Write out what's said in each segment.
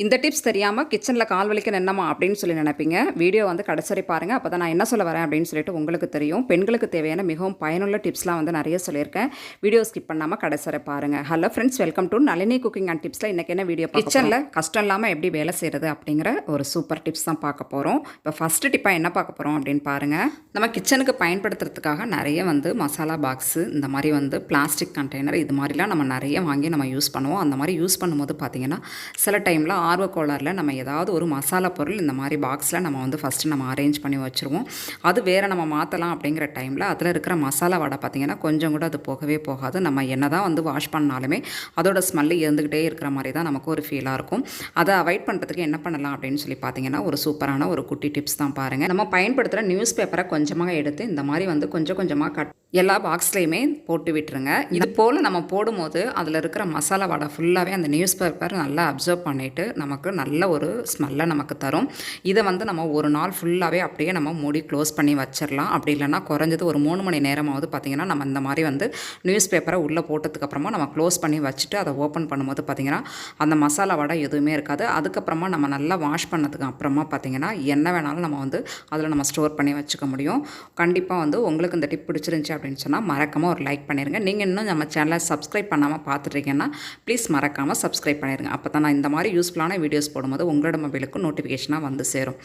இந்த டிப்ஸ் தெரியாமல் கிச்சனில் கால் வலிக்க நின்னமா அப்படின்னு சொல்லி நினைப்பீங்க. வீடியோ வந்து கடைசி வரை பாருங்கள். அப்போ தான் நான் என்ன சொல்ல வரேன் அப்படின்னு சொல்லிட்டு உங்களுக்கு தெரியும். பெண்களுக்கு தேவையான மிகவும் பயனுள்ள டிப்ஸ்லாம் வந்து நிறைய சொல்லியிருக்கேன். வீடியோ ஸ்கிப் பண்ணாமல் கடைசி வரை பாருங்கள். Hello friends, welcome to Nalini cooking and டிப்ஸில் இன்றைக்கி என்ன வீடியோ கிச்சனில் கஷ்டம் இல்லாமல் எப்படி வேலை செய்கிறது அப்படிங்கிற ஒரு சூப்பர் டிப்ஸ் தான் பார்க்க போகிறோம். இப்போ ஃபஸ்ட்டு டிப்பாக என்ன பார்க்க போகிறோம் அப்படின்னு பாருங்கள். நம்ம கிச்சனுக்கு பயன்படுத்துறதுக்காக நிறைய வந்து மசாலா பாக்ஸு, இந்த மாதிரி வந்து பிளாஸ்டிக் கண்டெய்னர், இது மாதிரிலாம் நம்ம நிறைய வாங்கி நம்ம யூஸ் பண்ணுவோம். அந்த மாதிரி யூஸ் பண்ணும்போது பார்த்திங்கன்னா சில டைமில் ஆர்வக்கோளாறில் நம்ம ஏதாவது ஒரு மசாலா பொருள் இந்த மாதிரி பாக்ஸில் நம்ம வந்து ஃபஸ்ட்டு நம்ம அரேஞ்ச் பண்ணி வச்சுருவோம். அது வேறு நம்ம மாற்றலாம் அப்படிங்கிற டைமில் அதில் இருக்கிற மசாலா வடை பார்த்திங்கன்னா கொஞ்சம் கூட அது போகவே போகாது. நம்ம என்ன தான் வந்து வாஷ் பண்ணாலுமே அதோட ஸ்மெல்லு இருந்துக்கிட்டே இருக்கிற மாதிரி தான் நமக்கு ஒரு ஃபீலாக இருக்கும். அதை அவாய்ட் பண்ணுறதுக்கு என்ன பண்ணலாம் அப்படின்னு சொல்லி பார்த்திங்கன்னா ஒரு சூப்பரான ஒரு குட்டி டிப்ஸ் தான் பாருங்கள். நம்ம பயன்படுத்துகிற நியூஸ் பேப்பரை கொஞ்சமாக எடுத்து இந்த மாதிரி வந்து கொஞ்சம் கொஞ்சமாக எல்லா பாக்ஸ்லேயுமே போட்டு விட்டுருங்க. இது போல் நம்ம போடும்போது அதில் இருக்கிற மசாலா வடை ஃபுல்லாகவே அந்த நியூஸ் பேப்பர் நல்லா அப்சர்வ் பண்ணிவிட்டு நமக்கு நல்ல ஒரு ஸ்மெல்லை நமக்கு தரும். இதை வந்து நம்ம ஒரு நாள் ஃபுல்லாகவே அப்படியே நம்ம மூடி க்ளோஸ் பண்ணி வச்சிடலாம். அப்படி இல்லைனா குறைஞ்சது ஒரு 3 மணி நேரமாவது பார்த்திங்கன்னா நம்ம இந்த மாதிரி வந்து நியூஸ் பேப்பரை உள்ளே போட்டதுக்கப்புறமா நம்ம க்ளோஸ் பண்ணி வச்சுட்டு அதை ஓப்பன் பண்ணும்போது பார்த்திங்கன்னா அந்த மசாலா வடை எதுவுமே இருக்காது. அதுக்கப்புறமா நம்ம நல்லா வாஷ் பண்ணதுக்கு அப்புறமா பார்த்திங்கன்னா என்ன வேணாலும் நம்ம வந்து அதில் நம்ம ஸ்டோர் பண்ணி வச்சுக்க முடியும். கண்டிப்பாக வந்து உங்களுக்கு இந்த டிப் பிடிச்சிருந்துச்சி அப்படின்னு சொன்னால் மறக்காமல் ஒரு லைக் பண்ணிடுங்க. நீங்கள் இன்னும் நம்ம சேனலை சப்ஸ்கிரைப் பண்ணாமல் பார்த்துட்ருக்கீங்கன்னா ப்ளீஸ் மறக்காமல் சப்ஸ்கிரைப் பண்ணிடுங்க. அப்போ தான் நான் இந்த மாதிரி யூஸ்ஃபுல்லான வீடியோஸ் போடும்போது உங்களோட மொபைலுக்கு நோட்டிஃபிகேஷனாக வந்து சேரும்.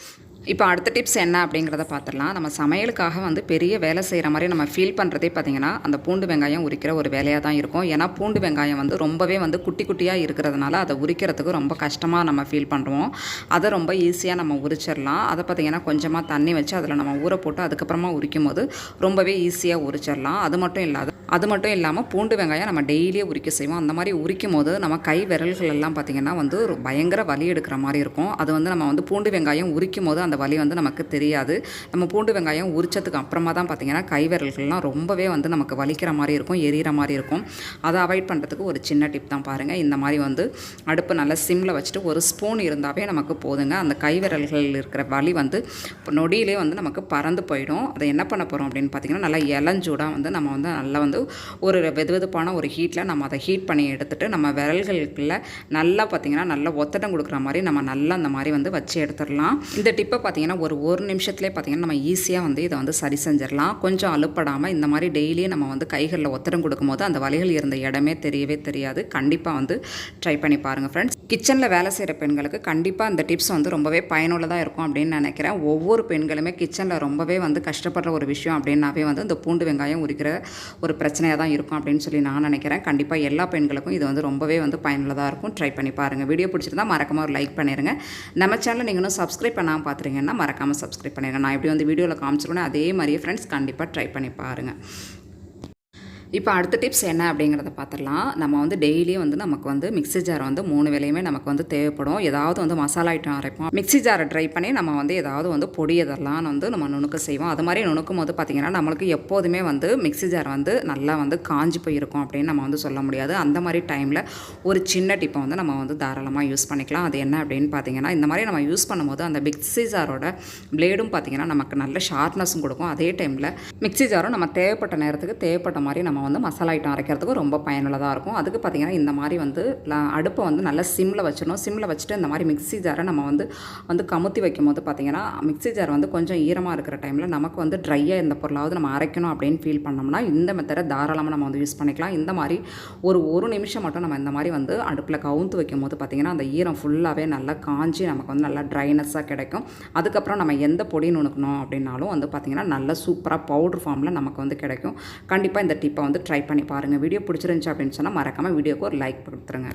இப்போ அடுத்த டிப்ஸ் என்ன அப்படிங்கிறத பார்த்துடலாம். நம்ம சமையலுக்காக வந்து பெரிய வேலை செய்கிற மாதிரி நம்ம ஃபீல் பண்ணுறதே பார்த்திங்கன்னா அந்த பூண்டு வெங்காயம் உரிக்கிற ஒரு வேலையாக தான் இருக்கும். ஏன்னா பூண்டு வெங்காயம் வந்து ரொம்பவே வந்து குட்டி குட்டியாக இருக்கிறதுனால அதை உரிக்கிறதுக்கு ரொம்ப கஷ்டமாக நம்ம ஃபீல் பண்ணுறோம். அதை ரொம்ப ஈஸியாக நம்ம உரிச்சிடலாம். அதை பார்த்திங்கன்னா கொஞ்சமாக தண்ணி வச்சு அதில் நம்ம ஊற போட்டு அதுக்கப்புறமா உரிக்கும் போது ரொம்பவே ஈஸியாக உரிச்சிடலாம். அது மட்டும் இல்லாமல் பூண்டு வெங்காயம் நம்ம டெய்லியே உரிக்க செய்வோம். அந்த மாதிரி உரிக்கும் போது நம்ம கை விரல்கள் எல்லாம் பார்த்திங்கன்னா வந்து ஒரு பயங்கர வலி எடுக்கிற மாதிரி இருக்கும். அது வந்து நம்ம வந்து பூண்டு வெங்காயம் உரிக்கும் போது அந்த வலி வந்து நமக்கு தெரியாது. நம்ம பூண்டு வெங்காயம் உரிச்சதுக்கு அப்புறமா தான் பார்த்திங்கன்னா கை விரல்கள்லாம் ரொம்பவே வந்து நமக்கு வலிக்கிற மாதிரி இருக்கும், எரியிற மாதிரி இருக்கும். அதை அவாய்ட் பண்ணுறதுக்கு ஒரு சின்ன டிப் தான் பாருங்கள். இந்த மாதிரி வந்து அடுப்பு நல்லா சிம்மில் வச்சுட்டு ஒரு ஸ்பூன் இருந்தாவே நமக்கு போதுங்க. அந்த கை விரல்கள் இருக்கிற வலி வந்து நொடியிலே வந்து நமக்கு பறந்து போயிடும். அதை என்ன பண்ண போகிறோம் அப்படின்னு பார்த்திங்கன்னா நல்லா இளஞ்சூடாக வந்து நம்ம வந்து நல்லா வந்து ஒரு வெதுவெதுப்பான ஒரு ஹீட்டில் நம்ம அதை ஹீட் பண்ணி எடுத்துகிட்டு நம்ம விரல்களுக்குள்ள நல்லா பார்த்திங்கன்னா நல்லா ஒத்தடம் கொடுக்குற மாதிரி நம்ம நல்லா அந்த மாதிரி வந்து வச்சு எடுத்துடலாம். இந்த டிப்பை பார்த்திங்கன்னா ஒரு நிமிஷத்துலேயே பார்த்திங்கன்னா நம்ம ஈஸியாக வந்து இதை வந்து சரி செஞ்சிடலாம். கொஞ்சம் அலுப்படாமல் இந்த மாதிரி டெய்லியும் நம்ம வந்து கைகளில் ஒத்தடம் கொடுக்கும்போது அந்த வலிகள் இருந்த இடமே தெரியவே தெரியாது. கண்டிப்பாக வந்து ட்ரை பண்ணி பாருங்கள் ஃப்ரெண்ட்ஸ். கிச்சனில் வேலை செய்கிற பெண்களுக்கு கண்டிப்பாக இந்த டிப்ஸ் வந்து ரொம்பவே பயனுள்ளதாக இருக்கும் அப்படின்னு நினைக்கிறேன். ஒவ்வொரு பெண்களுமே கிச்சனில் ரொம்பவே வந்து கஷ்டப்படுற ஒரு விஷயம் அப்படின்னாவே வந்து இந்த பூண்டு வெங்காயம் உரிக்கிற ஒரு பிரச்சனையாக தான் இருக்கும் அப்படின்னு சொல்லி நான் நினைக்கிறேன். கண்டிப்பாக எல்லா பெண்களுக்கும் இது வந்து ரொம்பவே வந்து பயனுள்ளதாக இருக்கும். ட்ரை பண்ணி பாருங்கள். வீடியோ பிடிச்சிருந்தா மறக்காமல் ஒரு லைக் பண்ணிடுங்க. நம்ம சேனலை நீங்கள் இன்னும் சப்ஸ்கிரைப் பண்ணாமல் பார்த்துருங்கன்னா மறக்காமல் சப்ஸ்கிரைப் பண்ணிடுங்க. நான் எப்படி வந்து வீடியோவில் காமிச்சிருக்கேன் அதே மாதிரியே ஃப்ரெண்ட்ஸ் கண்டிப்பாக ட்ரை பண்ணி பாருங்கள். இப்போ அடுத்த டிப்ஸ் என்ன அப்படிங்கிறத பார்த்துடலாம். நம்ம வந்து டெய்லியும் வந்து நமக்கு வந்து மிக்ஸி ஜார் வந்து 3 வேளையுமே நமக்கு வந்து தேவைப்படும். ஏதாவது வந்து மசாலா ஐட்டம் அரைப்போம். மிக்ஸி ஜாரை ட்ரை பண்ணி நம்ம வந்து ஏதாவது வந்து பொடி இதெல்லாம் வந்து நம்ம நுணுக்க செய்வோம். அது மாதிரி நுணுக்கும் போது பார்த்திங்கன்னா நம்மளுக்கு எப்போதுமே வந்து மிக்ஸி ஜார் வந்து நல்லா வந்து காஞ்சி போயிருக்கும் அப்படின்னு நம்ம வந்து சொல்ல முடியாது. அந்த மாதிரி டைமில் ஒரு சின்ன டிப்பை வந்து நம்ம வந்து தாராளமாக யூஸ் பண்ணிக்கலாம். அது என்ன அப்படின்னு பார்த்திங்கன்னா இந்த மாதிரி நம்ம யூஸ் பண்ணும்போது அந்த மிக்ஸி ஜாரோட பிளேடும் பார்த்திங்கன்னா நமக்கு நல்ல ஷார்ப்னஸும் கொடுக்கும். அதே டைமில் மிக்ஸி ஜாரும் நம்ம தேவைப்பட்ட நேரத்துக்கு தேவைப்பட்ட மாதிரி நம்ம வந்து மசாலா ஐட்டம் அரைக்கிறதுக்கு ரொம்ப பயனுள்ளதாக இருக்கும். அதுக்கு பார்த்திங்கன்னா இந்த மாதிரி வந்து அடுப்பை வந்து நல்லா சிம்மில் வச்சிடணும். சிம்மில் வச்சுட்டு இந்த மாதிரி மிக்ஸி ஜாரை நம்ம வந்து கமுத்தி வைக்கும் போது பார்த்திங்கன்னா மிக்ஸி ஜார் வந்து கொஞ்சம் ஈரமாக இருக்கிற டைமில் நமக்கு வந்து ட்ரையாக இந்த பொருளாவது நம்ம அரைக்கணும் அப்படின்னு ஃபீல் பண்ணோம்னா இந்த மெத்தடை தாராளமாக நம்ம வந்து யூஸ் பண்ணிக்கலாம். இந்த மாதிரி ஒரு நிமிஷம் மட்டும் நம்ம இந்த மாதிரி வந்து அடுப்பில் கவுந்து வைக்கும் போது பார்த்திங்கன்னா அந்த ஈரம் ஃபுல்லாகவே நல்லா காஞ்சி நமக்கு வந்து நல்லா ட்ரைனஸாக கிடைக்கும். அதுக்கப்புறம் நம்ம எந்த பொடி நுணுக்கணும் அப்படின்னாலும் வந்து பார்த்திங்கன்னா நல்லா சூப்பராக பவுடர் ஃபார்மில் நமக்கு வந்து கிடைக்கும். கண்டிப்பாக இந்த டிப்பை வந்து ட்ரை பண்ணி பாருங்கள். வீடியோ பிடிச்சிருந்துச்சு அப்படின்னு சொன்னால் மறக்காமல் வீடியோக்கு ஒரு லைக் கொடுத்துருங்க.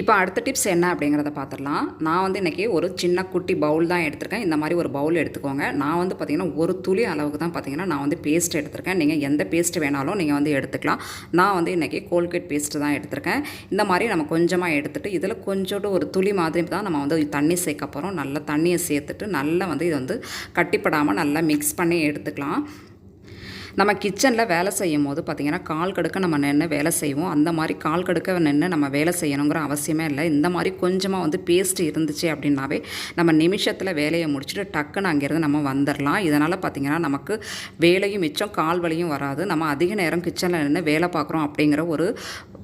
இப்போ அடுத்த டிப்ஸ் என்ன அப்படிங்கிறத பார்த்துடலாம். நான் வந்து இன்றைக்கி ஒரு சின்ன குட்டி பவுல் தான் எடுத்திருக்கேன். இந்த மாதிரி ஒரு பவுல் எடுத்துக்கோங்க. நான் வந்து பார்த்திங்கன்னா ஒரு துளி அளவுக்கு தான் பார்த்திங்கன்னா நான் வந்து பேஸ்ட் எடுத்திருக்கேன். நீங்கள் எந்த பேஸ்ட் வேணாலும் நீங்கள் வந்து எடுத்துக்கலாம். நான் வந்து இன்றைக்கி கோல்கேட் பேஸ்ட்டு தான் எடுத்திருக்கேன். இந்த மாதிரி நம்ம கொஞ்சமாக எடுத்துகிட்டு இதில் கொஞ்சோண்டு ஒரு துளி மாதிரி தான் நம்ம வந்து தண்ணி சேர்க்க போகிறோம். நல்லா தண்ணியை சேர்த்துட்டு நல்லா வந்து இது வந்து கட்டிப்படாமல் நல்லா மிக்ஸ் பண்ணி எடுத்துக்கலாம். நம்ம கிச்சனில் வேலை செய்யும் போது பார்த்திங்கன்னா கால் கடுக்க நம்ம நின்று வேலை செய்வோம். அந்த மாதிரி கால் கடுக்க நின்று நம்ம வேலை செய்யணுங்கிற அவசியமே இல்லை. இந்த மாதிரி கொஞ்சமாக வந்து பேஸ்ட் இருந்துச்சு அப்படின்னாவே நம்ம நிமிஷத்தில் வேலையை முடிச்சுட்டு டக்குன்னு அங்கேருந்து நம்ம வந்துடலாம். இதனால் பார்த்திங்கன்னா நமக்கு வேலையும் மிச்சம், கால் வலியும் வராது. நம்ம அதிக நேரம் கிச்சனில் நின்று வேலை பார்க்குறோம் அப்படிங்கிற ஒரு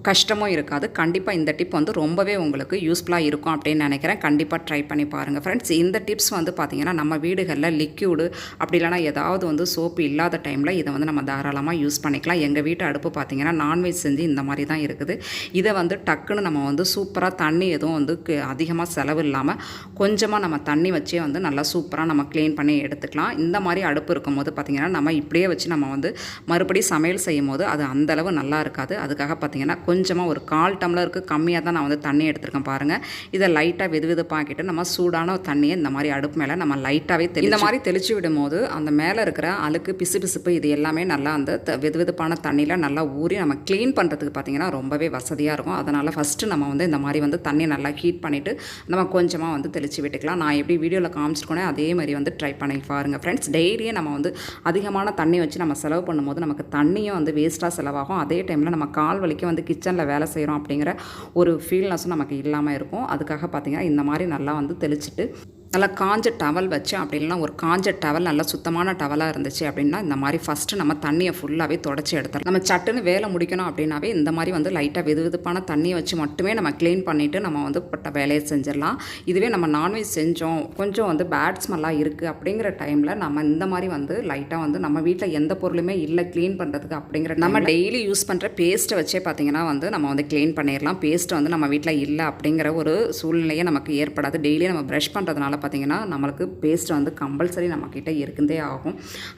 கஷ்டமும் இருக்காது. கண்டிப்பாக இந்த டிப் வந்து ரொம்பவே உங்களுக்கு யூஸ்ஃபுல்லாக இருக்கும் அப்படின்னு நினைக்கிறேன். கண்டிப்பாக ட்ரை பண்ணி பாருங்கள் ஃப்ரெண்ட்ஸ். இந்த டிப்ஸ் வந்து பார்த்திங்கன்னா நம்ம வீடுகளில் லிக்யூடு அப்படி இல்லைனா ஏதாவது வந்து சோப்பு இல்லாத டைமில் இதை வந்து நம்ம தாராளமாக யூஸ் பண்ணிக்கலாம். எங்கள் வீட்டு அடுப்பு பார்த்திங்கன்னா நான்வெஜ் செஞ்சு இந்த மாதிரி தான் இருக்குது. இதை வந்து டக்குன்னு நம்ம வந்து சூப்பராக தண்ணி எதுவும் வந்து அதிகமாக செலவு இல்லாமல் கொஞ்சமாக நம்ம தண்ணி வச்சே வந்து நல்லா சூப்பராக நம்ம க்ளீன் பண்ணி எடுத்துக்கலாம். இந்த மாதிரி அடுப்பு இருக்கும்போது பார்த்திங்கன்னா நம்ம இப்படியே வச்சு நம்ம வந்து மறுபடியும் சமையல் செய்யும் போது அது அந்தளவு நல்லா இருக்காது. அதுக்காக பார்த்திங்கன்னா கொஞ்சமாக ஒரு 1/4 டம்ளருக்கு கம்மியாக தான் நான் வந்து தண்ணி எடுத்துருக்கேன் பாருங்கள். இதை லைட்டாக வெதுவெதுப்பாக்கிட்டு நம்ம சூடான தண்ணியை இந்த மாதிரி அடுப்பு மேலே நம்ம லைட்டாகவே இந்த மாதிரி தெளித்து விடும்போது அந்த மேலே இருக்கிற அழுக்கு பிசுபிசுப்பு இது எல்லாமே நல்லா அந்த வெதுவெதுப்பான தண்ணியில் நல்லா ஊறி நம்ம க்ளீன் பண்ணுறதுக்கு பார்த்திங்கன்னா ரொம்பவே வசதியாக இருக்கும். அதனால் ஃபஸ்ட்டு நம்ம வந்து இந்த மாதிரி வந்து தண்ணியை நல்லா ஹீட் பண்ணிவிட்டு நம்ம கொஞ்சமாக வந்து தெளித்து விட்டுக்கலாம். நான் எப்படி வீடியோவில் காமிச்சிருக்கோனே அதே மாதிரி வந்து ட்ரை பண்ணி பாருங்கள் ஃப்ரெண்ட்ஸ். டெய்லியே நம்ம வந்து அதிகமான தண்ணி வச்சு நம்ம செலவு பண்ணும்போது நமக்கு தண்ணியும் வந்து வேஸ்ட்டாக செலவாகும். அதே டைமில் நம்ம கால் வலிக்க வந்து கிச்சனில் வேலை செய்கிறோம் அப்படிங்கிற ஒரு ஃபீல்னஸும் நமக்கு இல்லாமல் இருக்கும். அதுக்காக பார்த்திங்கன்னா இந்த மாதிரி நல்லா வந்து தெளிச்சுட்டு நல்லா காஞ்ச டவல் வச்சு அப்படி இல்லைனா ஒரு காஞ்ச டவல் நல்லா சுத்தமான டவலாக இருந்துச்சு அப்படின்னா இந்த மாதிரி ஃபஸ்ட்டு நம்ம தண்ணியை ஃபுல்லாகவே தொடச்சி எடுத்துடலாம். நம்ம சட்டுன்னு வேலை முடிக்கணும் அப்படின்னாவே இந்த மாதிரி வந்து லைட்டாக வெதுவெதுப்பான தண்ணியை வச்சு மட்டுமே நம்ம க்ளீன் பண்ணிவிட்டு நம்ம வந்து பட்ட வேலையை செஞ்சிடலாம். இதுவே நம்ம நான்வெஜ் செஞ்சோம் கொஞ்சம் வந்து பேட் ஸ்மெல்லாக இருக்குது அப்படிங்கிற டைமில் நம்ம இந்த மாதிரி வந்து லைட்டாக வந்து நம்ம வீட்டில் எந்த பொருளுமே இல்லை க்ளீன் பண்ணுறதுக்கு அப்படிங்கிற நம்ம டெய்லி யூஸ் பண்ணுற பேஸ்ட்டை வச்சே பார்த்திங்கன்னா வந்து நம்ம வந்து க்ளீன் பண்ணிடலாம். பேஸ்ட்டை வந்து நம்ம வீட்டில் இல்லை அப்படிங்கிற ஒரு சூழ்நிலையே நமக்கு ஏற்படாது. டெய்லி நம்ம ப்ரஷ் பண்ணுறதுனால பார்த்திங்கன்னா நம்மளுக்கு பேஸ்ட் வந்து கம்பல்சரி நம்மக்கிட்ட இருக்குதே ஆகும்.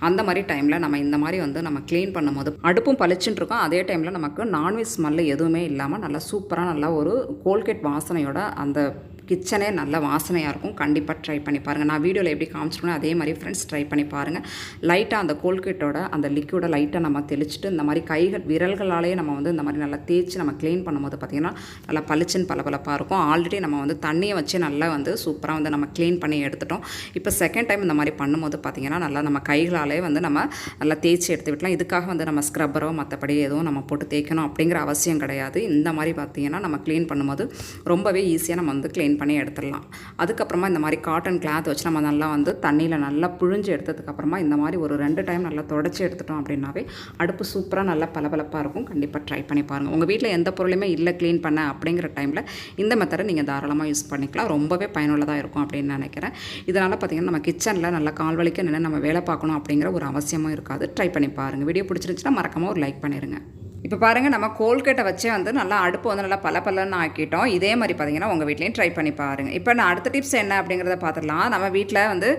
அந்த மாதிரி டைமில் நம்ம இந்த மாதிரி வந்து நம்ம க்ளீன் பண்ணும்போது அடுப்பும் பளிச்சுன்னு இருக்கும். அதே டைமில் நமக்கு நான்வெஜ் ஸ்மெல்லு எதுவுமே இல்லாமல் நல்லா சூப்பராக நல்லா ஒரு கோல்கேட் வாசனையோட அந்த கிச்சனே நல்ல வாசனையாக இருக்கும். கண்டிப்பாக ட்ரை பண்ணி பாருங்கள். நான் வீடியோவில் எப்படி காமிச்சிருக்கணும் அதே மாதிரி ஃப்ரெண்ட்ஸ் ட்ரை பண்ணி பாருங்கள். லைட்டாக அந்த கோல்கேட்டோட அந்த லிக்யூடை லைட்டாக நம்ம தெளிச்சுட்டு இந்த மாதிரி கைகள் விரல்களாலே நம்ம வந்து இந்த மாதிரி நல்லா தேய்ச்சி நம்ம க்ளீன் பண்ணும்போது பார்த்திங்கன்னா நல்லா பளிச்சுன்னு பளபளப்பாக இருக்கும். ஆல்ரெடி நம்ம வந்து தண்ணியை வச்சு நல்லா வந்து சூப்பராக வந்து நம்ம க்ளீன் பண்ணி எடுத்துட்டோம். இப்போ செகண்ட் டைம் இந்த மாதிரி பண்ணும்போது பார்த்திங்கன்னா நல்லா நம்ம கைகளாலே வந்து நம்ம நல்லா தேய்ச்சி எடுத்து விட்டலாம். இதுக்காக வந்து நம்ம ஸ்க்ரப்பரோ மற்றபடி எதுவும் நம்ம போட்டு தேய்க்கணும் அப்படிங்கிற அவசியம் கிடையாது. இந்த மாதிரி பார்த்திங்கன்னா நம்ம க்ளீன் பண்ணும்போது ரொம்பவே ஈஸியாக நம்ம வந்து க்ளீன் பண்ணி எடுத்துடலாம். அதுக்கப்புறமா இந்த மாதிரி காட்டன் கிளாத் வச்சு நம்ம நல்லா வந்து தண்ணியில் நல்லா புழிஞ்சு எடுத்ததுக்கப்புறமா இந்த மாதிரி ஒரு 2 டைம் நல்லா தொடச்சி எடுத்துட்டோம் அப்படின்னாவே அடுப்பு சூப்பராக நல்லா பளபளப்பாக இருக்கும். கண்டிப்பாக ட்ரை பண்ணி பாருங்கள். உங்கள் வீட்டில் எந்த பொருளுமே இல்லை க்ளீன் பண்ண அப்படிங்கிற டைமில் இந்த மெத்தடை நீங்கள் தாராளமாக யூஸ் பண்ணிக்கலாம். ரொம்பவே பயனுள்ளதாக இருக்கும் அப்படின்னு நினைக்கிறேன். இதனால் பார்த்திங்கன்னா நம்ம கிச்சனில் நல்லா கால் வலிக்க நின்று நம்ம வேலை பார்க்கணும் அப்படிங்கிற ஒரு அவசியமும் இருக்காது. ட்ரை பண்ணி பாருங்கள். வீடியோ பிடிச்சிருந்துச்சுன்னா மறக்காமல் ஒரு லைக் பண்ணிடுங்க. இப்போ பாருங்கள் நம்ம கோல்கேட்டை வச்சே வந்து நல்லா அடுப்பு வந்து நல்லா பலன்னு ஆக்கிட்டோம். இதே மாதிரி பார்த்திங்கன்னா உங்கள் வீட்லேயும் ட்ரை பண்ணி பாருங்கள். இப்போ நான் அடுத்த டிப்ஸ் என்ன அப்படிங்கிறத பார்த்துடலாம். நம்ம வீட்டில் வந்து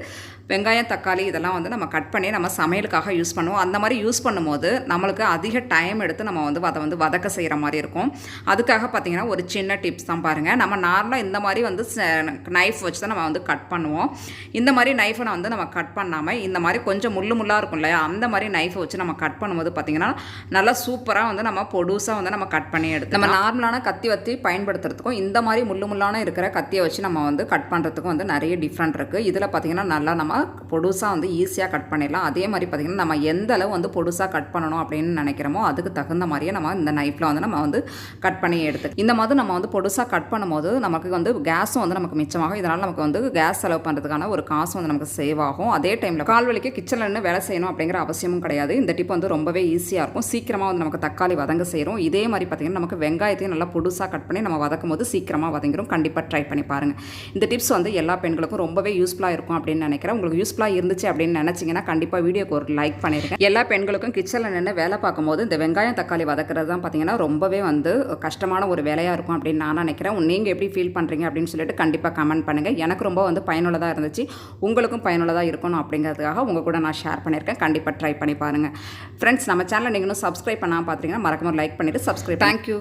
வெங்காயம் தக்காளி இதெல்லாம் வந்து நம்ம கட் பண்ணி நம்ம சமையலுக்காக யூஸ் பண்ணுவோம். அந்த மாதிரி யூஸ் பண்ணும்போது நம்மளுக்கு அதிக டைம் எடுத்து நம்ம வந்து அதை வந்து வதக்க செய்கிற மாதிரி இருக்கும். அதுக்காக பார்த்திங்கன்னா ஒரு சின்ன டிப்ஸ் தான் பாருங்கள். நம்ம நார்மலாக இந்த மாதிரி வந்து நைஃப் வச்சு தான் நம்ம வந்து கட் பண்ணுவோம். இந்த மாதிரி நைஃபை வந்து நம்ம கட் பண்ணாமல் இந்த மாதிரி கொஞ்சம் முள்ளாக இருக்கும் இல்லையா, அந்த மாதிரி நைஃபை வச்சு நம்ம கட் பண்ணும்போது பார்த்திங்கன்னா நல்லா சூப்பராக வந்து நம்ம பொடுசாக வந்து நம்ம கட் பண்ணி எடுத்து நம்ம நார்மலான கத்தி வச்சு பயன்படுத்துறதுக்கும் இந்த மாதிரி முள்ளான இருக்கிற கத்தியை வச்சு நம்ம வந்து கட் பண்ணுறதுக்கும் வந்து நிறைய டிஃப்ரெண்ட் இருக்குது. இதில் பார்த்திங்கன்னா நல்லா நம்ம பொடுசாக வந்து ஈஸியாக கட் பண்ணிடலாம். அதே மாதிரி பார்த்திங்கன்னா நம்ம எந்த அளவு வந்து பொடுசாக கட் பண்ணணும் அப்படின்னு நினைக்கிறோமோ அதுக்கு தகுந்த மாதிரியே நம்ம இந்த நைஃப்பில் வந்து நம்ம வந்து கட் பண்ணி எடுத்து இந்த மாதிரி நம்ம வந்து பொடுசாக கட் பண்ணும்போது நமக்கு வந்து கேஸும் வந்து நமக்கு மிச்சமாகும். இதனால் நமக்கு வந்து கேஸ் செலவு பண்ணுறதுக்கான ஒரு காசும் வந்து நமக்கு சேவ் ஆகும். அதே டைமில் கால் வலிக்க கிச்சனில் நின்று வேலை செய்யணும் அப்படிங்கிற அவசியமும் கிடையாது. இந்த டிப் வந்து ரொம்பவே ஈஸியாக இருக்கும். சீக்கிரமாக வந்து நமக்கு தக்காளி வதங்க செய்கிறோம். இதே மாதிரி பார்த்திங்கன்னா நமக்கு வெங்காயத்தையும் நல்லா பொடுசாக கட் பண்ணி நம்ம வதக்கும் போது சீக்கிரமாக வதங்கிடும். கண்டிப்பாக ட்ரை பண்ணி பாருங்கள். இந்த டிப்ஸ் வந்து எல்லா பெண்களுக்கும் ரொம்பவே யூஸ்ஃபுல்லாக இருக்கும் அப்படின்னு நினைக்கிறேன். உங்களுக்கு யூஸ்ஃபுல்லாக இருந்துச்சு அப்படின்னு நினச்சிங்கன்னா கண்டிப்பாக வீடியோக்கு ஒரு லைக் பண்ணிடுங்க. எல்லா பெண்களுக்கும் கிச்சனில் நின்று வேலை பார்க்கும்போது இந்த வெங்காயம் தக்காளி வதக்கிறது தான் பார்த்திங்கன்னா ரொம்பவே வந்து கஷ்டமான ஒரு வேலையாக இருக்கும் அப்படின்னு நான் நினைக்கிறேன். நீங்கள் எப்படி ஃபீல் பண்ணுறீங்க அப்படின்னு சொல்லிட்டு கண்டிப்பாக கமெண்ட் பண்ணுங்கள். எனக்கு ரொம்ப வந்து பயனுள்ளதாக இருந்துச்சு. உங்களுக்கும் பயனுள்ளதாக இருக்கணும் அப்படிங்கிறதுக்காக உங்கள் கூட நான் ஷேர் பண்ணியிருக்கேன். கண்டிப்பாக ட்ரை பண்ணி பாருங்கள். ஃப்ரெண்ட்ஸ், நம்ம சேனலை நீங்களும் சப்ஸ்கிரைப் பண்ணாமல் பார்த்துட்டீங்கன்னா மறக்காம லைக் பண்ணிவிட்டு சப்ஸ்கிரைப். தேங்க்யூ.